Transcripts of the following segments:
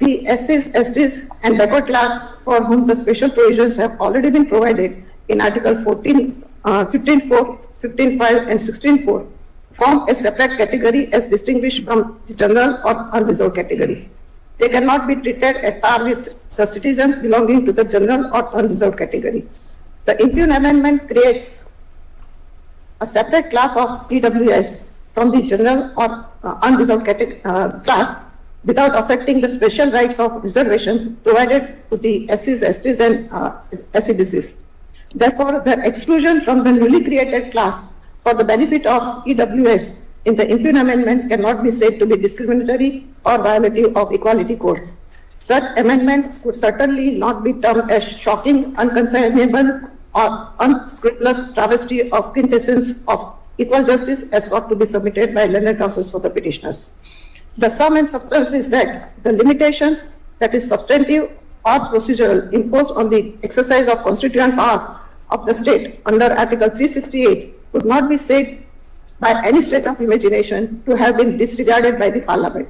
the SCs, STs and backward class for whom the special provisions have already been provided in Article 14, 15.4, 15.5 and 16.4 form a separate category as distinguished from the general or unreserved category. They cannot be treated at par with the citizens belonging to the general or unreserved category. The impugned amendment creates a separate class of EWS from the general or unreserved class without affecting the special rights of reservations provided to the SCs, STs and SCBCs. Therefore, the exclusion from the newly created class for the benefit of EWS in the impugned amendment cannot be said to be discriminatory or violative of Equality Code. Such amendment could certainly not be termed as shocking, unconscionable or unscrupulous travesty of quintessence of equal justice as sought to be submitted by learned counsels for the petitioners. The sum and substance is that the limitations that is substantive or procedural imposed on the exercise of constituent power of the state under Article 368 could not be said by any stretch of imagination to have been disregarded by the Parliament.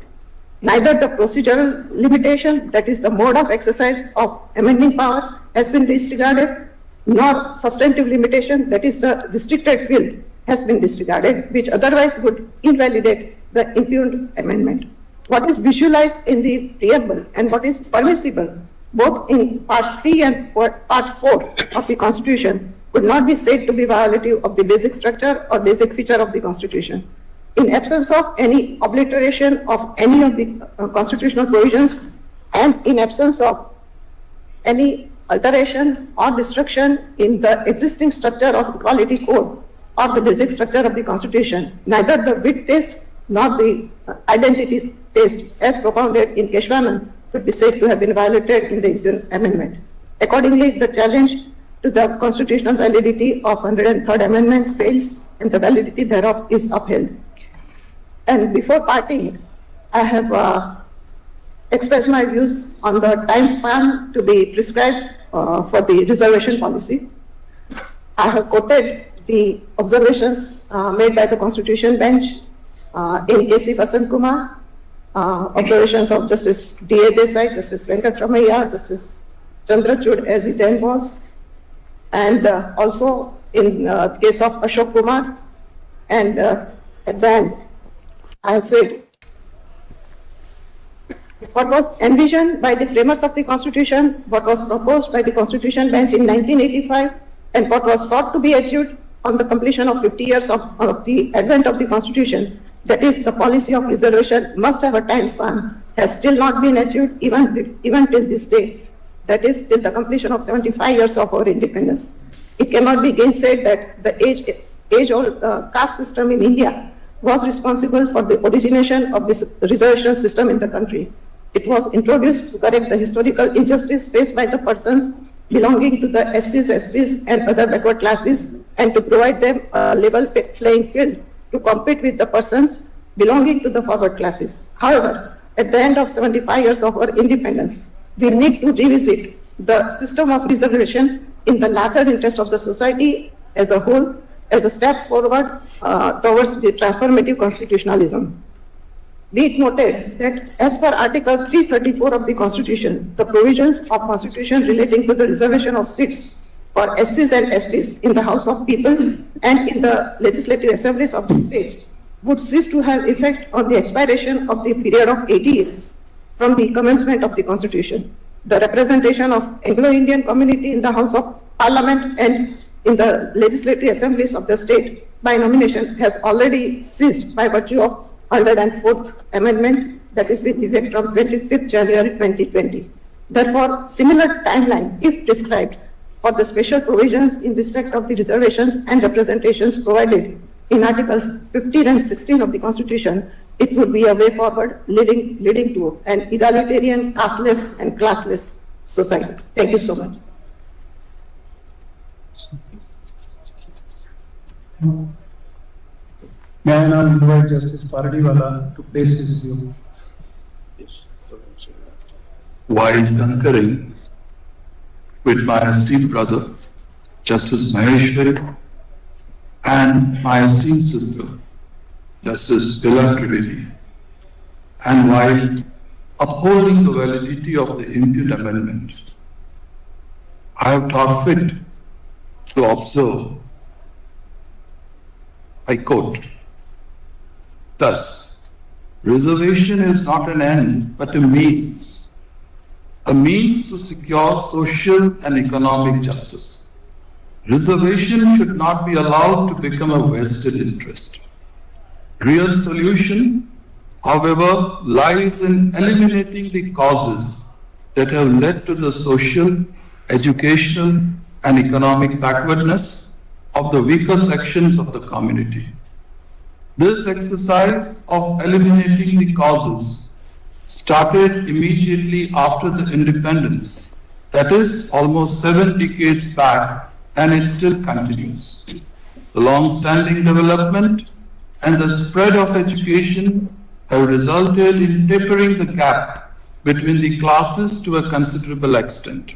Neither the procedural limitation, that is the mode of exercise of amending power, has been disregarded, nor substantive limitation, that is the restricted field, has been disregarded, which otherwise would invalidate the impugned amendment. What is visualized in the preamble and what is permissible, both in Part 3 and Part 4 of the Constitution, could not be said to be violative of the basic structure or basic feature of the Constitution. In absence of any obliteration of any of the constitutional provisions and in absence of any alteration or destruction in the existing structure of Equality Code or the basic structure of the Constitution, neither the width test nor the identity test as propounded in Keshwanan could be said to have been violated in the impugned amendment. Accordingly, the challenge to the constitutional validity of 103rd Amendment fails and the validity thereof is upheld. And before parting, I have expressed my views on the time span to be prescribed for the reservation policy. I have quoted the observations made by the Constitution Bench in A.C. Vasant Kumar, observations of Justice D.A. Desai, Justice Venkatramaiah, Justice Chandrachud as he then was, and also in case of Ashok Kumar. And at the end, I said, what was envisioned by the framers of the Constitution, what was proposed by the Constitution Bench in 1985, and what was sought to be achieved on the completion of 50 years of the advent of the Constitution, that is, the policy of reservation must have a time span, has still not been achieved even till this day, that is, till the completion of 75 years of our independence. It cannot be gainsaid that the age-old caste system in India was responsible for the origination of this reservation system in the country. It was introduced to correct the historical injustice faced by the persons belonging to the SCs, STs and other backward classes, and to provide them a level playing field to compete with the persons belonging to the forward classes. However, at the end of 75 years of our independence, we need to revisit the system of reservation in the larger interest of the society as a whole, as a step forward towards the transformative constitutionalism. Be it noted that as per Article 334 of the Constitution, the provisions of Constitution relating to the reservation of seats for SCs and STs in the House of People and in the legislative assemblies of the states would cease to have effect on the expiration of the period of 80 years from the commencement of the Constitution. The representation of Anglo-Indian community in the House of Parliament and in the legislative assemblies of the state by nomination has already ceased by virtue of 104th Amendment, that is with effect from 25th January 2020. Therefore, similar timeline, if prescribed, for the special provisions in respect of the reservations and representations provided in Article 15 and 16 of the Constitution, it would be a way forward leading to an egalitarian, casteless and classless society. Thank you so much. May I now invite Justice Paradiwala to place his view. While concurring with my esteemed brother, Justice Maheshwari, and my esteemed sister, Justice Bila Trivedi, and while upholding the validity of the impugned amendment, I have thought fit to observe, I quote, thus, reservation is not an end but a means to secure social and economic justice. Reservation should not be allowed to become a vested interest. Real solution, however, lies in eliminating the causes that have led to the social, educational, and economic backwardness of the weaker sections of the community. This exercise of eliminating the causes started immediately after the independence, that is almost 7 decades back, and it still continues. The long-standing development and the spread of education have resulted in tapering the gap between the classes to a considerable extent.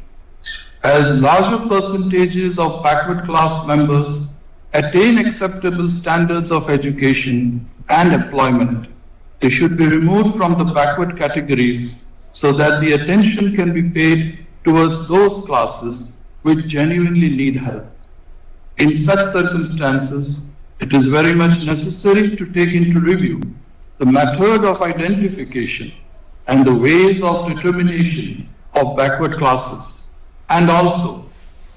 As larger percentages of backward class members attain acceptable standards of education and employment, they should be removed from the backward categories so that the attention can be paid towards those classes which genuinely need help. In such circumstances, it is very much necessary to take into review the method of identification and the ways of determination of backward classes, and also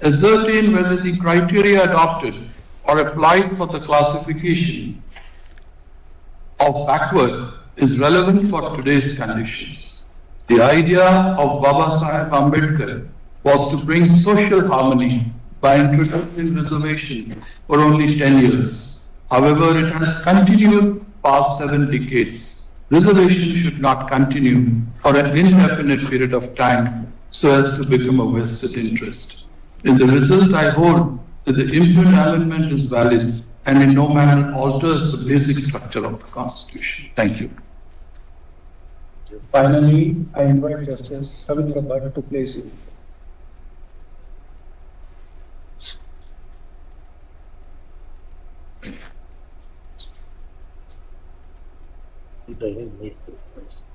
ascertain whether the criteria adopted or applied for the classification of backward is relevant for today's conditions. The idea of Baba Saheb Ambedkar was to bring social harmony by introducing reservation for only 10 years. However, it has continued past 7 decades. Reservation should not continue for an indefinite period of time so as to become a vested interest. In the result, I hold that the impugned amendment is valid and in no manner alters the basic structure of the Constitution. Thank you. Finally, I invite Justice Savindra Bhatt to place it.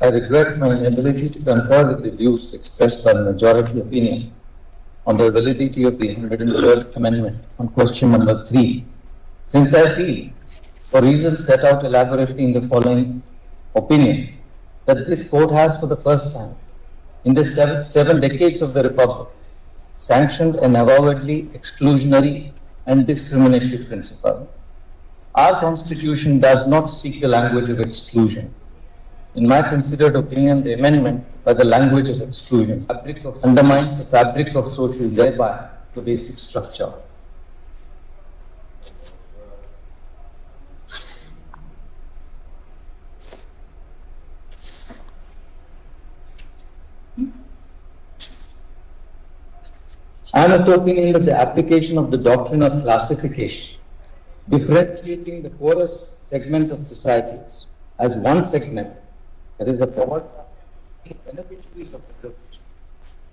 I regret my inability to concur with the views expressed by the majority opinion on the validity of the 112th Amendment on question number 3, since I feel, for reasons set out elaborately in the following opinion, that this court has for the first time in the seven decades of the Republic sanctioned an avowedly exclusionary and discriminatory principle. Our Constitution does not speak the language of exclusion. In my considered opinion, the amendment by the language of exclusion undermines the fabric of social, thereby the basic structure. I am of the opinion that the application of the doctrine of classification, differentiating the poorest segments of societies as one segment, that is the poor beneficiaries of the privilege,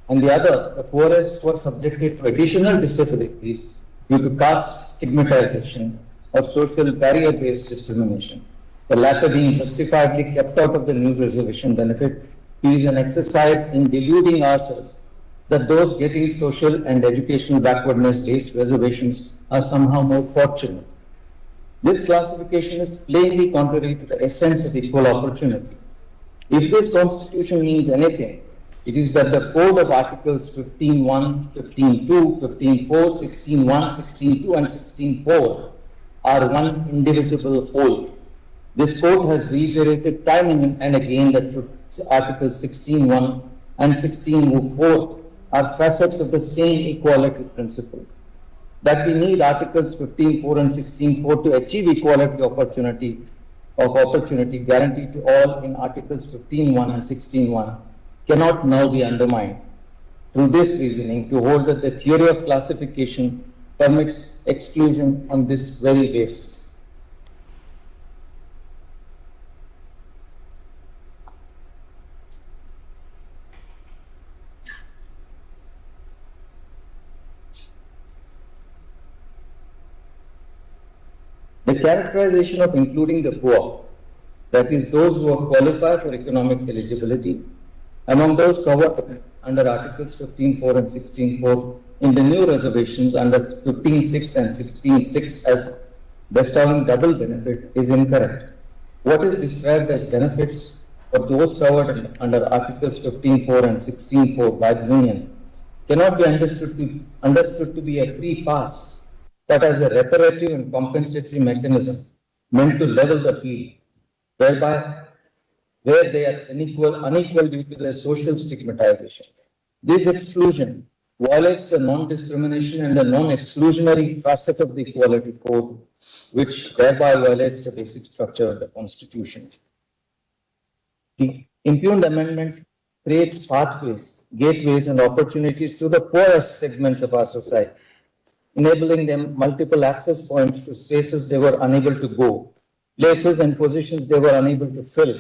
and the other, the poorest who are subjected to additional disabilities due to caste stigmatization or social barrier-based discrimination, the latter being justifiably kept out of the new reservation benefit, is an exercise in deluding ourselves that those getting social and educational backwardness-based reservations are somehow more fortunate. This classification is plainly contrary to the essence of equal opportunity. If this Constitution means anything, it is that the code of Articles 15.1, 15.2, 15.4, 16.1, 16.2 and 16.4 are one indivisible whole. This code has reiterated time and again that Articles 16.1 and 16.4 are facets of the same equality principle. That we need Articles 15.4 and 16.4 to achieve equality of opportunity guaranteed to all in Articles 15.1 and 16.1 cannot now be undermined through this reasoning to hold that the theory of classification permits exclusion on this very basis. The characterization of including the poor, that is those who qualify for economic eligibility, Among those covered under Articles 15.4 and 16.4 in the new reservations under 15.6 and 16.6 as bestowing double benefit is incorrect. What is described as benefits for those covered under Articles 15.4 and 16.4 by the Union cannot be understood to be a free pass, but as a reparative and compensatory mechanism meant to level the field, whereby where they are unequal due to their social stigmatization. This exclusion violates the non-discrimination and the non-exclusionary facet of the Equality Code, which thereby violates the basic structure of the Constitution. The impugned amendment creates pathways, gateways, and opportunities to the poorest segments of our society, enabling them multiple access points to spaces they were unable to go, places and positions they were unable to fill,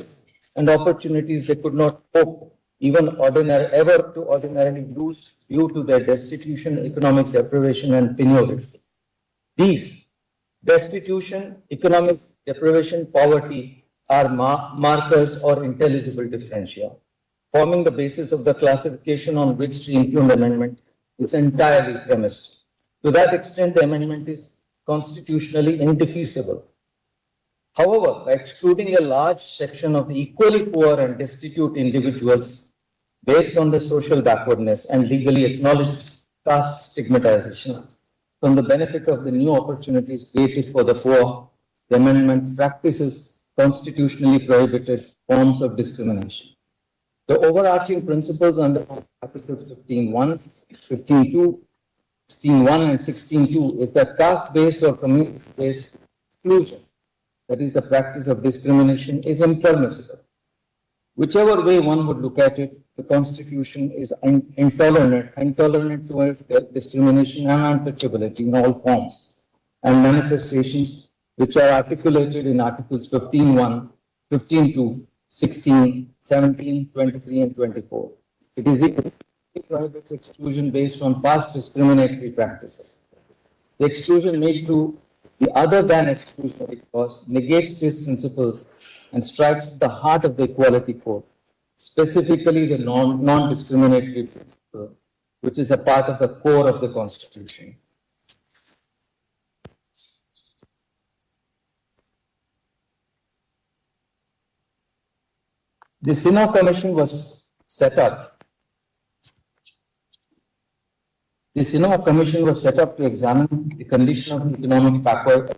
and opportunities they could not hope ever to ordinarily lose due to their destitution, economic deprivation, and penury. These destitution, economic deprivation, poverty are markers or intelligible differentia, forming the basis of the classification on which the impugned amendment is entirely premised. To that extent, the amendment is constitutionally indefeasible. However, by excluding a large section of the equally poor and destitute individuals based on their social backwardness and legally acknowledged caste stigmatization from the benefit of the new opportunities created for the poor, the amendment practices constitutionally prohibited forms of discrimination. The overarching principles under Articles 15.1, 15.2, 16.1 and 16.2 is that caste-based or community-based exclusion, that is the practice of discrimination, is impermissible. Whichever way one would look at it, the Constitution is intolerant towards discrimination and untouchability in all forms and manifestations which are articulated in Articles 15.1, 15.2, 16, 17, 23, and 24. It is it prohibits exclusion based on past discriminatory practices. The exclusion made to the other than exclusionary clause negates these principles and strikes the heart of the Equality Code, specifically the non-discriminatory principle, which is a part of the core of the Constitution. The Sinha Commission was set up. The Sinha Commission was set up to examine the condition of economic backward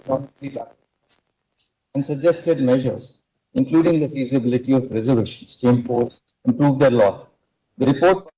and suggested measures, including the feasibility of reservations to improve their law. The report